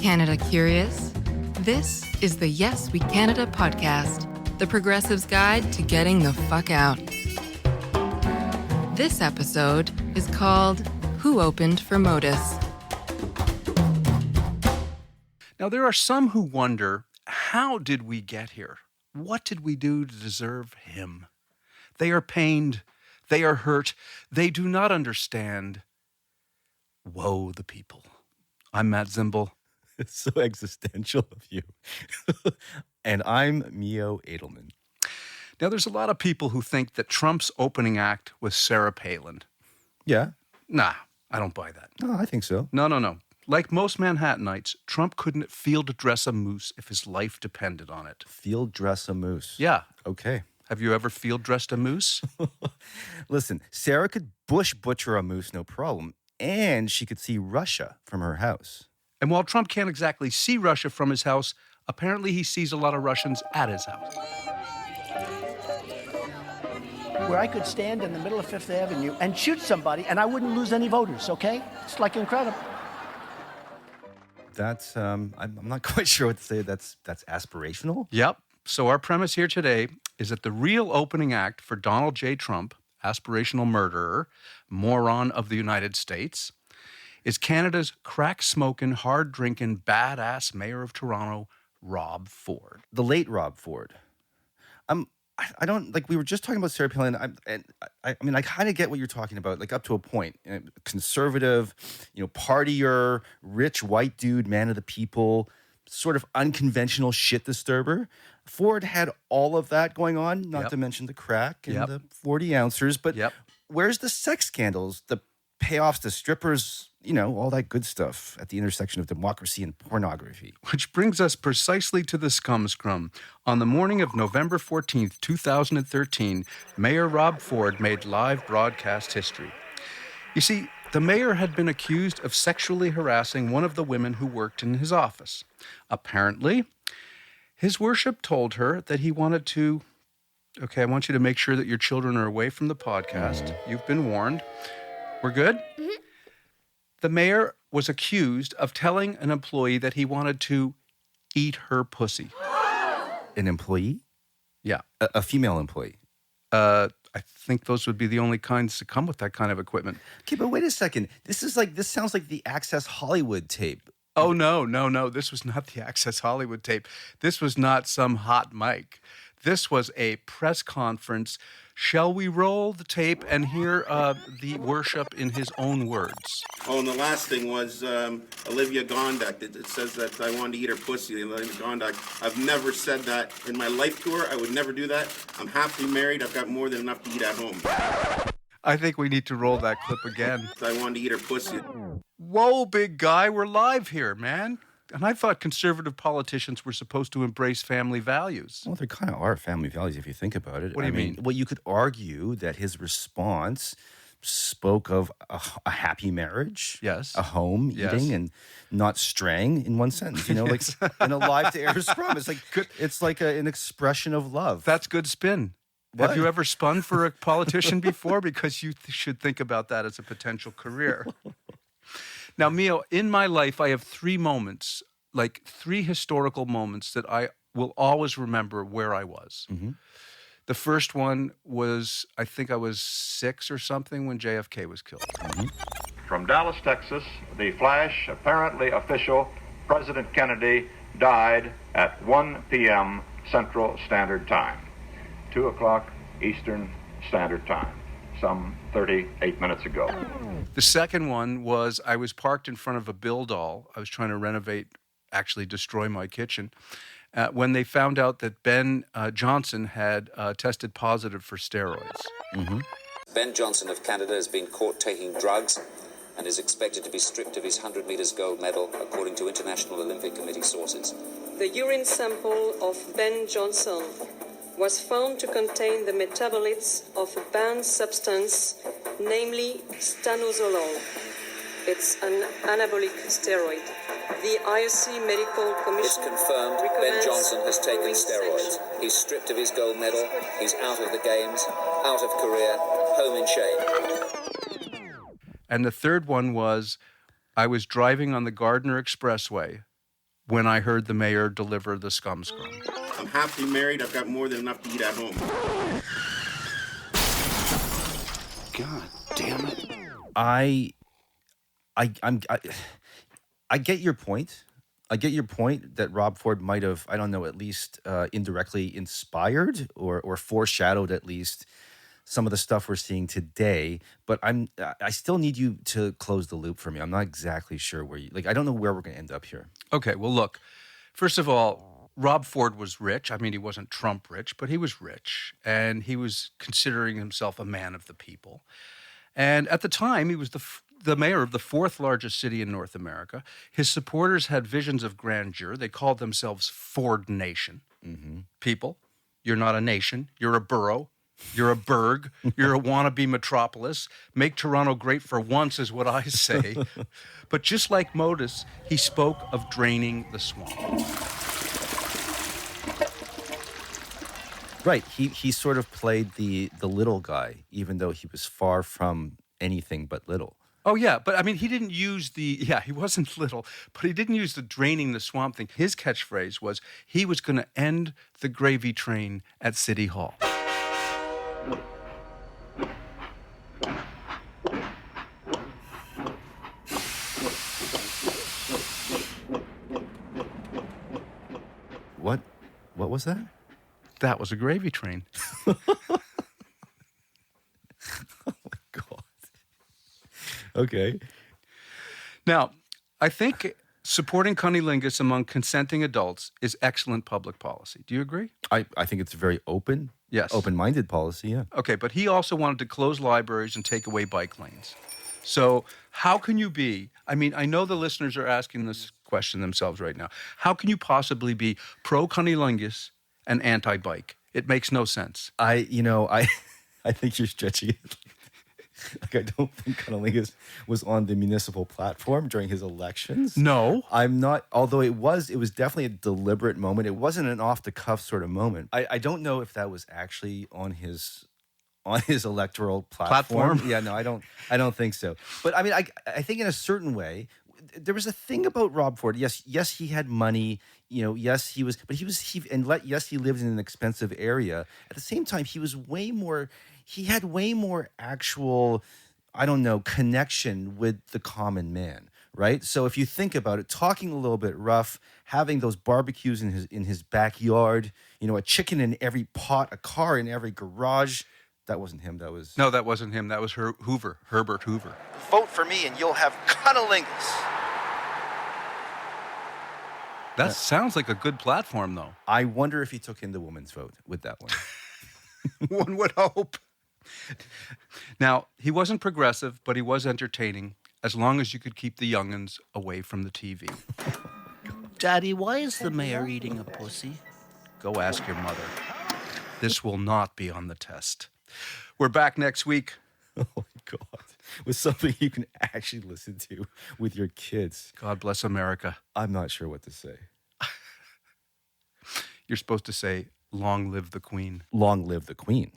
Canada curious? This is the Yes We Canada podcast, the progressive's guide to getting the fuck out. This episode is called Who Opened For Motus? Now, there are some who wonder, how did we get here? What did we do to deserve him? They are pained. They are hurt. They do not understand. Woe the people. I'm Matt Zimbel. It's so existential of you. And I'm Mio Edelman. Now, there's a lot of people who think that Trump's opening act was Sarah Palin. Yeah. Nah, I don't buy that. No, I think so. No. Like most Manhattanites, Trump couldn't field dress a moose if his life depended on it. Field dress a moose. Yeah. Okay. Have you ever field dressed a moose? Listen, Sarah could butcher a moose, no problem. And she could see Russia from her house. And while Trump can't exactly see Russia from his house, apparently he sees a lot of Russians at his house. Where I could stand in the middle of Fifth Avenue and shoot somebody and I wouldn't lose any voters, okay? It's like incredible. That's, I'm not quite sure what to say. That's aspirational. Yep. So our premise here today is that the real opening act for Donald J. Trump, aspirational murderer, moron of the United States, is Canada's crack-smoking, hard-drinking, badass mayor of Toronto, Rob Ford. The late Rob Ford. I don't, like, we were just talking about Sarah Palin. I mean, I kind of get what you're talking about, like, up to a point. Conservative, partier, rich white dude, man of the people, sort of unconventional shit disturber. Ford had all of that going on, not to mention the crack and the 40 ouncers. But where's the sex scandals, the payoffs to strippers, all that good stuff at the intersection of democracy and pornography? Which brings us precisely to the Scum Scrum. On the morning of November 14th, 2013, Mayor Rob Ford made live broadcast history. You see, the mayor had been accused of sexually harassing one of the women who worked in his office. Apparently, his worship told her that he wanted to, I want you to make sure that your children are away from the podcast. You've been warned. We're good? Mm-hmm. The mayor was accused of telling an employee that he wanted to eat her pussy. An employee? Yeah. A female employee? I think those would be the only kinds that come with that kind of equipment. Okay, but wait a second. This sounds like the Access Hollywood tape. Oh, no. This was not the Access Hollywood tape. This was not some hot mic. This was a press conference. Shall we roll the tape and hear the worship in his own words? Oh, and the last thing was Olivia Gondak. It says that I wanted to eat her pussy. Olivia Gondak. I've never said that in my life to her. I would never do that. I'm happily married. I've got more than enough to eat at home. I think we need to roll that clip again. I wanted to eat her pussy. Whoa, big guy, we're live here, man. And I thought conservative politicians were supposed to embrace family values. Well, there kind of are family values if you think about it. What do you mean? Well, you could argue that his response spoke of a happy marriage, yes, a home, eating, and not straying in one sentence. Like in a live-to-air scrum. It's like it's like an expression of love. That's good spin. What? Have you ever spun for a politician before? Because you should think about that as a potential career. Now, Mio, in my life, I have three moments, like three historical moments that I will always remember where I was. Mm-hmm. The first one was, I think I was 6 or something when JFK was killed. Mm-hmm. From Dallas, Texas, the flash, apparently official, President Kennedy died at 1 p.m. Central Standard Time, 2 o'clock Eastern Standard Time, some 38 minutes ago. The second one was I was parked in front of a Build-All. I was trying to renovate, actually destroy my kitchen, when they found out that Ben Johnson had tested positive for steroids. Mm-hmm. Ben Johnson of Canada has been caught taking drugs and is expected to be stripped of his 100 meters gold medal, according to International Olympic Committee sources. The urine sample of Ben Johnson was found to contain the metabolites of a banned substance, namely stanozolol. It's an anabolic steroid. The IOC Medical Commission... It's confirmed Ben Johnson has taken steroids. He's stripped of his gold medal. He's out of the games, out of career, home in shame. And the third one was I was driving on the Gardner Expressway when I heard the mayor deliver the Scum Scrum. I'm happily married. I've got more than enough to eat at home. God damn it. I get your point. I get your point that Rob Ford might have, I don't know, at least indirectly inspired or foreshadowed at least some of the stuff we're seeing today. But I still need you to close the loop for me. I'm not exactly sure where I don't know where we're going to end up here. Okay, well, look, first of all, Rob Ford was rich. I mean, he wasn't Trump rich, but he was rich. And he was considering himself a man of the people. And at the time, he was the mayor of the fourth largest city in North America. His supporters had visions of grandeur. They called themselves Ford Nation. Mm-hmm. People, you're not a nation. You're a borough. You're a burg. You're a wannabe metropolis. Make Toronto great for once is what I say. But just like Motus, he spoke of draining the swamp. Right. He sort of played the little guy, even though he was far from anything but little. Oh, yeah. But, I mean, he didn't use he wasn't little, but he didn't use the draining the swamp thing. His catchphrase was he was going to end the gravy train at City Hall. What was that? That was a gravy train. Oh, my God. Okay. Now, I think supporting cunnilingus among consenting adults is excellent public policy. Do you agree? I think it's a very open-minded policy, yeah. Okay, but he also wanted to close libraries and take away bike lanes. So how can you be, I mean, I know the listeners are asking this question themselves right now. How can you possibly be pro-cunnilingus and anti-bike? It makes no sense. I think you're stretching it. I don't think cunnilingus was on the municipal platform during his elections. No. I'm not, although it was definitely a deliberate moment. It wasn't an off-the-cuff sort of moment. I don't know if that was actually on his electoral platform. Yeah, no, I don't think so. But I mean, I think in a certain way, there was a thing about Rob Ford. Yes, he had money. Yes, he lived in an expensive area. At the same time, he had way more actual, I don't know, connection with the common man, right? So if you think about it, talking a little bit rough, having those barbecues in his backyard, a chicken in every pot, a car in every garage. That wasn't him. No, that wasn't him. That was Herbert Hoover. Vote for me and you'll have cunnilingus. That sounds like a good platform, though. I wonder if he took in the woman's vote with that one. One would hope. Now, he wasn't progressive, but he was entertaining, as long as you could keep the young'uns away from the TV. Daddy, why is the mayor eating a pussy? Go ask your mother. This will not be on the test. We're back next week. Oh, my God. With something you can actually listen to with your kids. God bless America. I'm not sure what to say. You're supposed to say, long live the Queen. Long live the Queen.